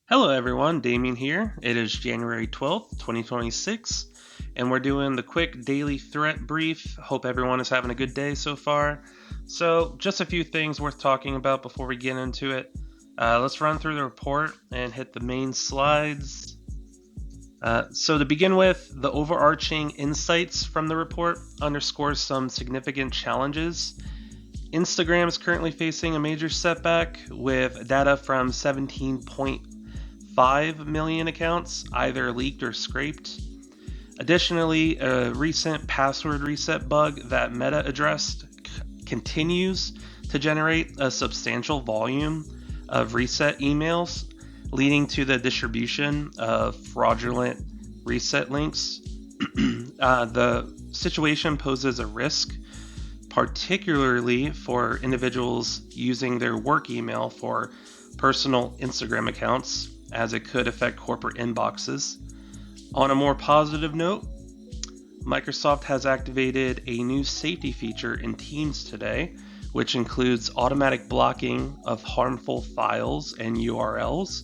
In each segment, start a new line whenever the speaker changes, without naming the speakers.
Hello everyone, Damien here. It is January 12th, 2026, and we're doing the quick daily threat brief. Hope everyone is having a good day so far. So, just a few things worth talking about before we get into it. Let's run through the report and hit the main slides. So to begin with, the overarching insights from the report underscores some significant challenges. Instagram is currently facing a major setback with data from 17.5 million accounts either leaked or scraped. Additionally, a recent password reset bug that Meta addressed continues to generate a substantial volume of reset emails, leading to the distribution of fraudulent reset links. The situation poses a risk, particularly for individuals using their work email for personal Instagram accounts, as it could affect corporate inboxes. On a more positive note, Microsoft has activated a new safety feature in Teams today, which includes automatic blocking of harmful files and URLs.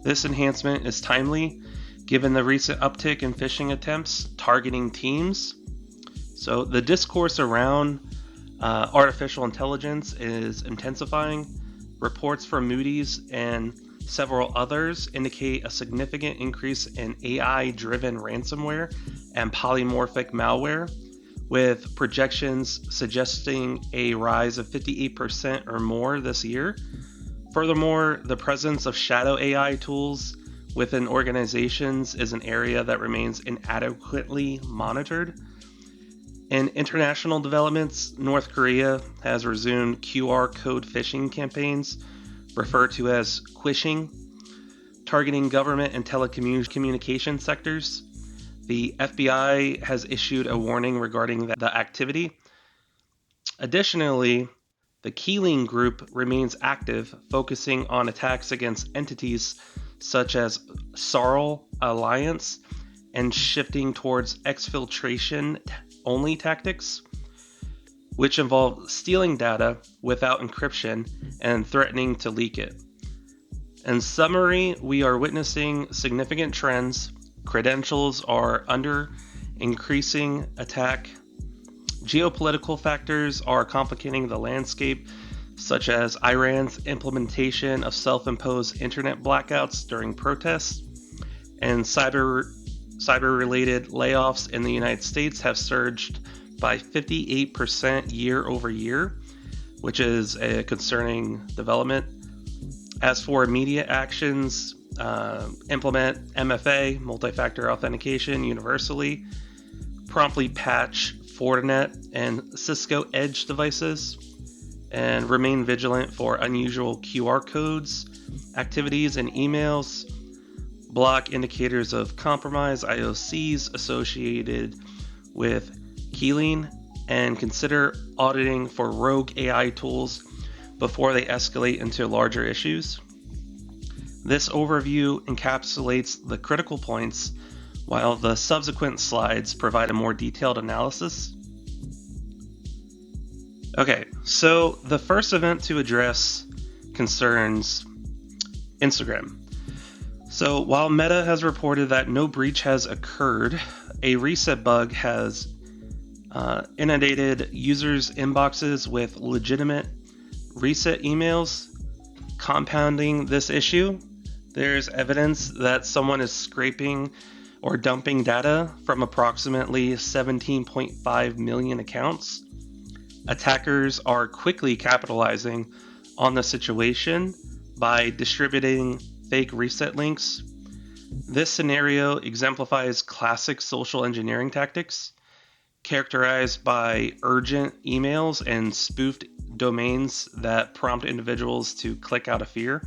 This enhancement is timely given the recent uptick in phishing attempts targeting Teams. So the discourse around artificial intelligence is intensifying. Reports from Moody's and several others indicate a significant increase in AI-driven ransomware and polymorphic malware, with projections suggesting a rise of 58% or more this year. Furthermore, the presence of shadow AI tools within organizations is an area that remains inadequately monitored. In international developments, North Korea has resumed QR code phishing campaigns, referred to as quishing, targeting government and telecommunication sectors. The FBI has issued a warning regarding the activity. Additionally, the Qilin group remains active, focusing on attacks against entities such as Sarl Alliance and shifting towards exfiltration-only tactics, which involve stealing data without encryption and threatening to leak it. In summary, we are witnessing significant trends. Credentials are under increasing attack. Geopolitical factors are complicating the landscape, such as Iran's implementation of self-imposed internet blackouts during protests, and cyber-related layoffs in the United States have surged by 58% year over year, which is a concerning development. As for immediate actions, implement MFA, multi-factor authentication, universally, promptly patch Fortinet and Cisco Edge devices, and remain vigilant for unusual QR codes, activities, and emails. Block indicators of compromise IOCs associated with Qilin, and consider auditing for rogue AI tools before they escalate into larger issues. This overview encapsulates the critical points, while the subsequent slides provide a more detailed analysis. Okay, so the first event to address concerns Instagram. So while Meta has reported that no breach has occurred, a reset bug has inundated users' inboxes with legitimate reset emails. Compounding this issue, there's evidence that someone is scraping or dumping data from approximately 17.5 million accounts. Attackers are quickly capitalizing on the situation by distributing fake reset links. This scenario exemplifies classic social engineering tactics, characterized by urgent emails and spoofed domains that prompt individuals to click out of fear.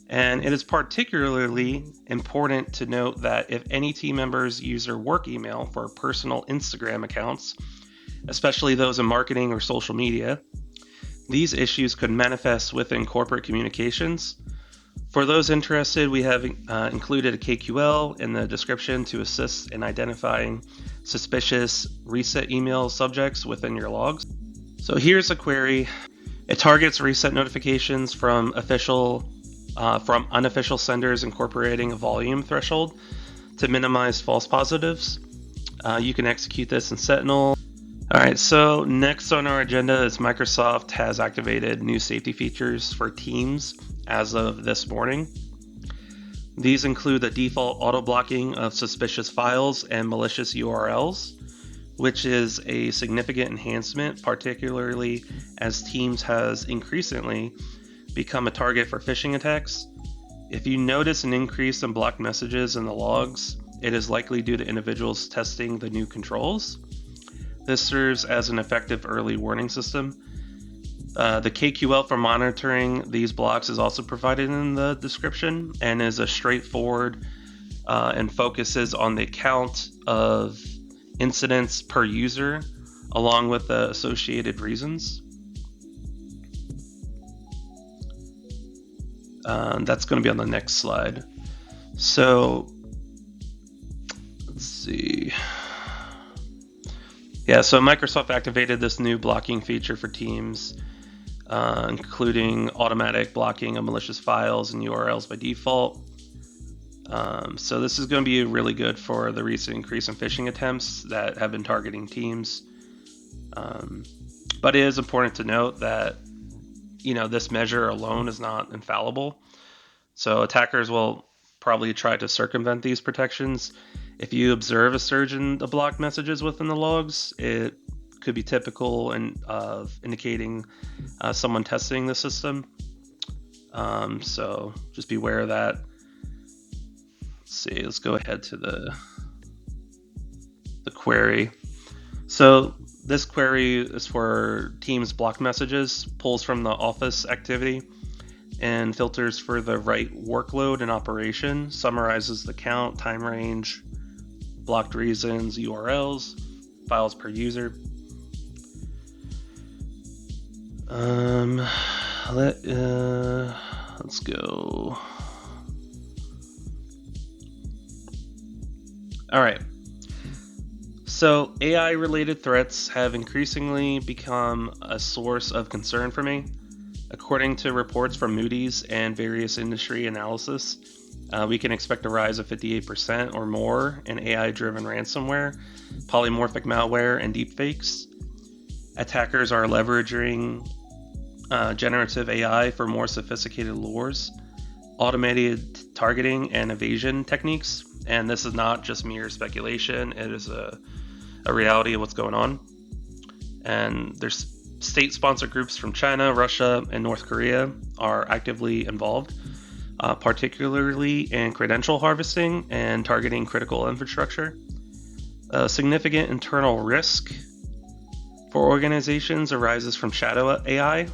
And it is particularly important to note that if any team members use their work email for personal Instagram accounts, especially those in marketing or social media, these issues could manifest within corporate communications. For those interested, we have included a KQL in the description to assist in identifying suspicious reset email subjects within your logs. So here's a query. It targets reset notifications from official from unofficial senders incorporating a volume threshold to minimize false positives. You can execute this in Sentinel. Alright, so next on our agenda is Microsoft has activated new safety features for Teams as of this morning. These include the default auto-blocking of suspicious files and malicious URLs, which is a significant enhancement, particularly as Teams has increasingly become a target for phishing attacks. If you notice an increase in blocked messages in the logs, it is likely due to individuals testing the new controls. This serves as an effective early warning system. The KQL for monitoring these blocks is also provided in the description and is a straightforward and focuses on the count of incidents per user along with the associated reasons. That's going to be on the next slide. So let's see. Yeah, so Microsoft activated this new blocking feature for Teams, including automatic blocking of malicious files and URLs by default. So this is going to be really good for the recent increase in phishing attempts that have been targeting Teams. But it is important to note that this measure alone is not infallible. So attackers will probably try to circumvent these protections. If you observe a surge in the blocked messages within the logs, it could be typical of indicating someone testing the system. So just beware of that. Let's see, let's go ahead to the query. So this query is for Teams blocked messages, pulls from the Office activity, and filters for the right workload and operation, summarizes the count, time range, blocked reasons, URLs, files per user. Let's go. All right. So AI-related threats have increasingly become a source of concern for me. According to reports from Moody's and various industry analysis, we can expect a rise of 58% or more in AI-driven ransomware, polymorphic malware, and deepfakes. Attackers are leveraging generative AI for more sophisticated lures, automated targeting, and evasion techniques. And this is not just mere speculation, it is a reality of what's going on. And there's state-sponsored groups from China, Russia, and North Korea are actively involved, particularly in credential harvesting and targeting critical infrastructure. A significant internal risk for organizations arises from shadow AI,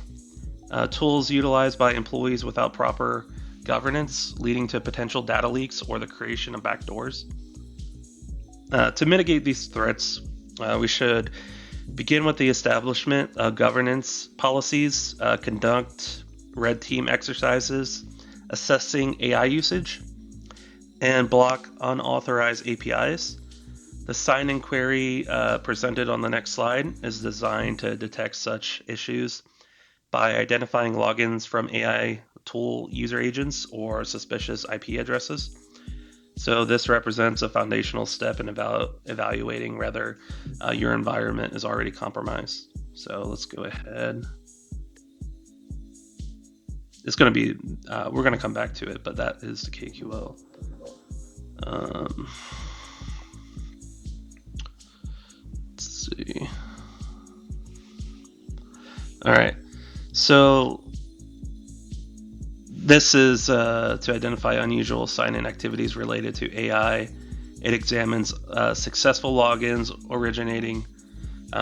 tools utilized by employees without proper governance, leading to potential data leaks or the creation of backdoors. To mitigate these threats, we should begin with the establishment of governance policies, conduct red team exercises, assessing AI usage, and block unauthorized APIs. The sign-in query presented on the next slide is designed to detect such issues by identifying logins from AI tool user agents or suspicious IP addresses. So this represents a foundational step in evaluating whether your environment is already compromised. So let's go ahead. It's going to be, we're going to come back to it, but that is the KQL. Let's see. All right. So this is to identify unusual sign-in activities related to AI. It examines successful logins originating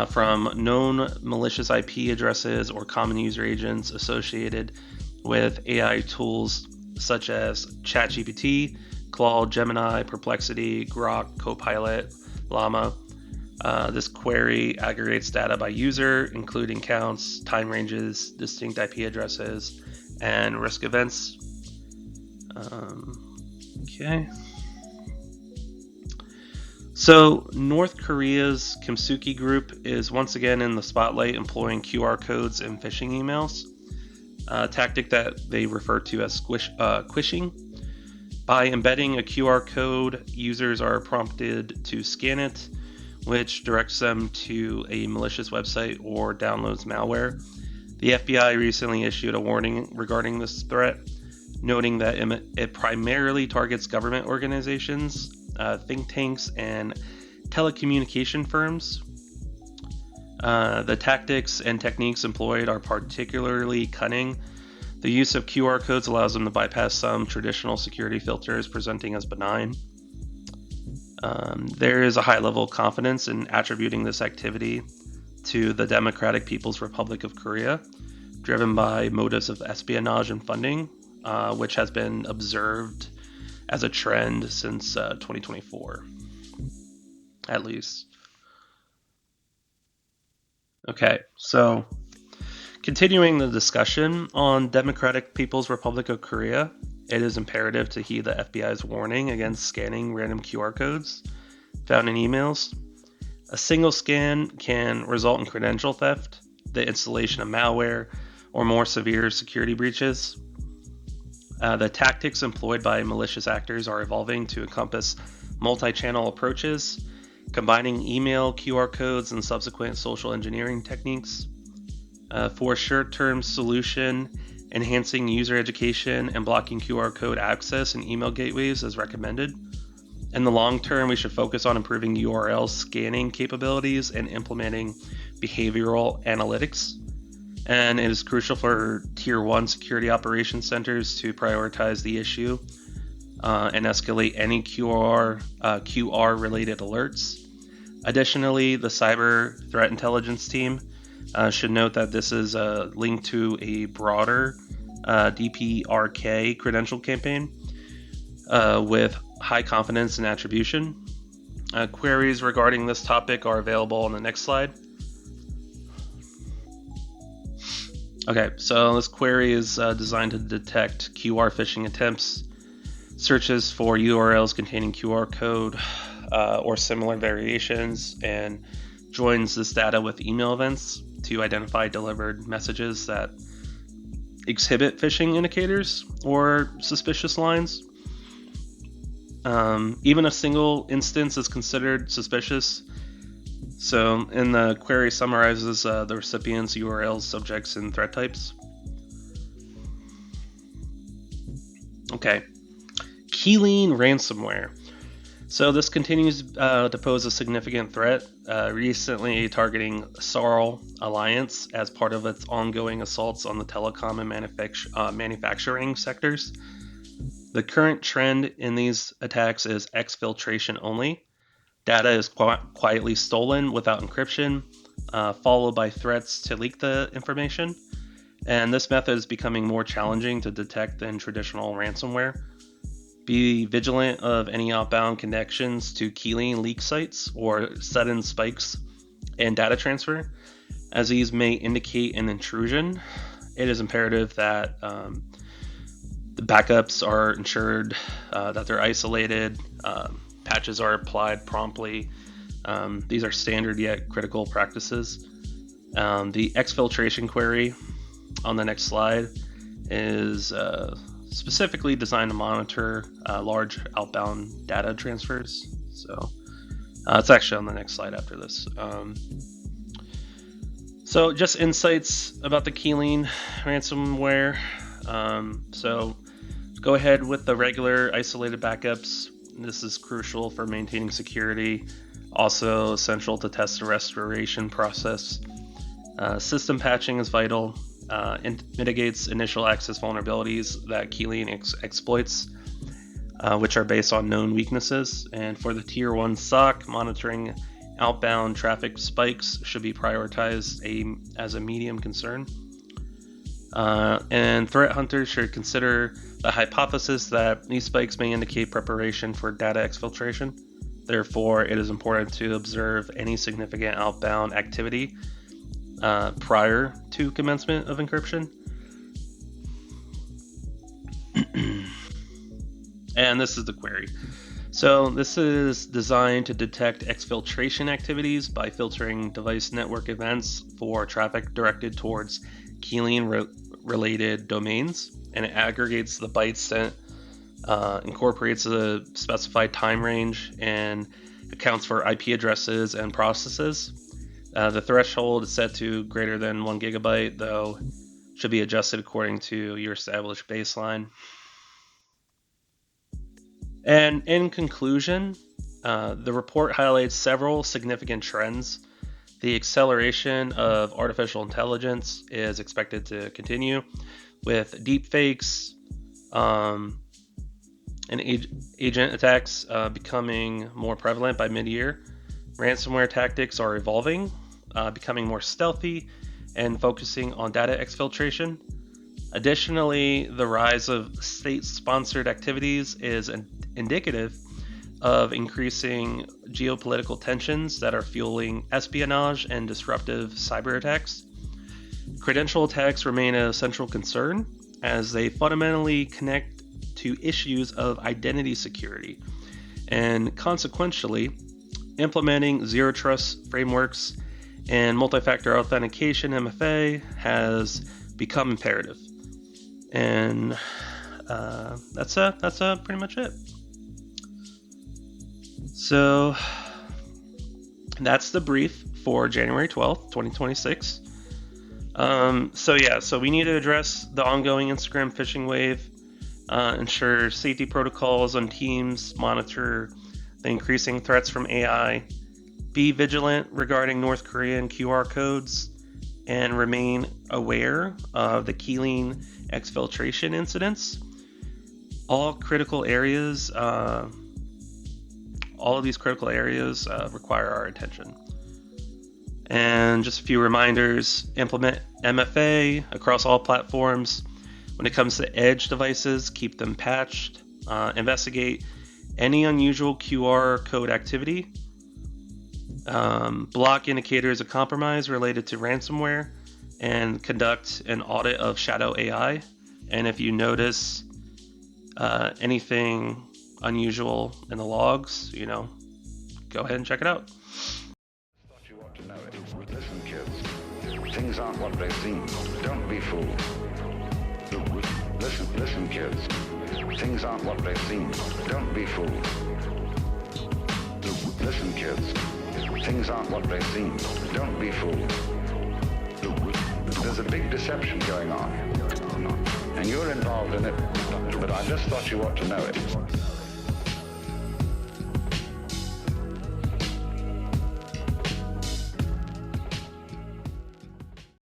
from known malicious IP addresses or common user agents associated with AI tools such as ChatGPT, Claude, Gemini, Perplexity, Grok, Copilot, Llama. This query aggregates data by user, including counts, time ranges, distinct IP addresses, and risk events. Okay. So North Korea's Kimsuky group is once again in the spotlight, employing QR codes and phishing emails. a tactic that they refer to as quishing. By embedding a QR code, users are prompted to scan it, which directs them to a malicious website or downloads malware. The FBI recently issued a warning regarding this threat, noting that it primarily targets government organizations, think tanks, and telecommunication firms. The tactics and techniques employed are particularly cunning. The use of QR codes allows them to bypass some traditional security filters, presenting as benign. There is a high level of confidence in attributing this activity to the Democratic People's Republic of Korea, driven by motives of espionage and funding, which has been observed as a trend since 2024, at least. Okay, so continuing the discussion on Democratic People's Republic of Korea, it is imperative to heed the FBI's warning against scanning random QR codes found in emails. A single scan can result in credential theft, the installation of malware, or more severe security breaches. The tactics employed by malicious actors are evolving to encompass multi-channel approaches, combining email, QR codes, and subsequent social engineering techniques. For a short-term solution, enhancing user education and blocking QR code access in email gateways is recommended. In the long term, we should focus on improving URL scanning capabilities and implementing behavioral analytics. And it is crucial for Tier 1 security operations centers to prioritize the issue and escalate any QR-related alerts. Additionally, the Cyber Threat Intelligence Team should note that this is linked to a broader DPRK credential campaign with high confidence and attribution. Queries regarding this topic are available on the next slide. Okay, so this query is designed to detect QR phishing attempts, searches for URLs containing QR code or similar variations, and joins this data with email events to identify delivered messages that exhibit phishing indicators or suspicious lines. Even a single instance is considered suspicious. So, in the query summarizes the recipient's URLs, subjects, and threat types. Okay, Qilin Ransomware. So this continues to pose a significant threat, recently targeting Sarl Alliance as part of its ongoing assaults on the telecom and manufacturing sectors. The current trend in these attacks is exfiltration only. Data is quietly stolen without encryption, followed by threats to leak the information. And this method is becoming more challenging to detect than traditional ransomware. Be vigilant of any outbound connections to Qilin leak sites or sudden spikes in data transfer, as these may indicate an intrusion. It is imperative that the backups are ensured, that they're isolated, patches are applied promptly. These are standard yet critical practices. The exfiltration query on the next slide is specifically designed to monitor large outbound data transfers. So it's actually on the next slide after this. So just insights about the Qilin ransomware. So go ahead with the regular isolated backups. This is crucial for maintaining security, also essential to test the restoration process. System patching is vital. It mitigates initial access vulnerabilities that Qilin exploits, which are based on known weaknesses. And for the Tier 1 SOC, monitoring outbound traffic spikes should be prioritized as a medium concern. And threat hunters should consider the hypothesis that these spikes may indicate preparation for data exfiltration. Therefore, it is important to observe any significant outbound activity prior to commencement of encryption. And this is the query. So this is designed to detect exfiltration activities by filtering device network events for traffic directed towards Qilin related domains, and it aggregates the bytes sent, incorporates a specified time range, and accounts for IP addresses and processes. The threshold is set to greater than 1 gigabyte, though should be adjusted according to your established baseline. And in conclusion, the report highlights several significant trends. The acceleration of artificial intelligence is expected to continue, with deepfakes and agent attacks becoming more prevalent by mid-year. Ransomware tactics are evolving, becoming more stealthy and focusing on data exfiltration. Additionally, the rise of state-sponsored activities is indicative of increasing geopolitical tensions that are fueling espionage and disruptive cyber attacks. Credential attacks remain a central concern as they fundamentally connect to issues of identity security, and consequentially, implementing zero trust frameworks and multi-factor authentication (MFA) has become imperative. And that's pretty much it. So that's the brief for January 12th, 2026. So we need to address the ongoing Instagram phishing wave, ensure safety protocols on teams, monitor the increasing threats from AI, be vigilant regarding North Korean QR codes, and remain aware of the Qilin exfiltration incidents. All of these critical areas require our attention. And just a few reminders: implement MFA across all platforms. When it comes to edge devices, keep them patched. Investigate any unusual QR code activity. Block indicators of compromise related to ransomware, and conduct an audit of shadow AI. And if you notice anything unusual in the logs, go ahead and check it out.
Thought you ought to know it. Listen, kids. Things aren't what they seem. Don't be fooled. Listen, kids. Things aren't what they seem. Don't be fooled. Listen, kids. Things aren't what they seem. Don't be fooled. There's a big deception going on, and you're involved in it, but I just thought you ought to know it.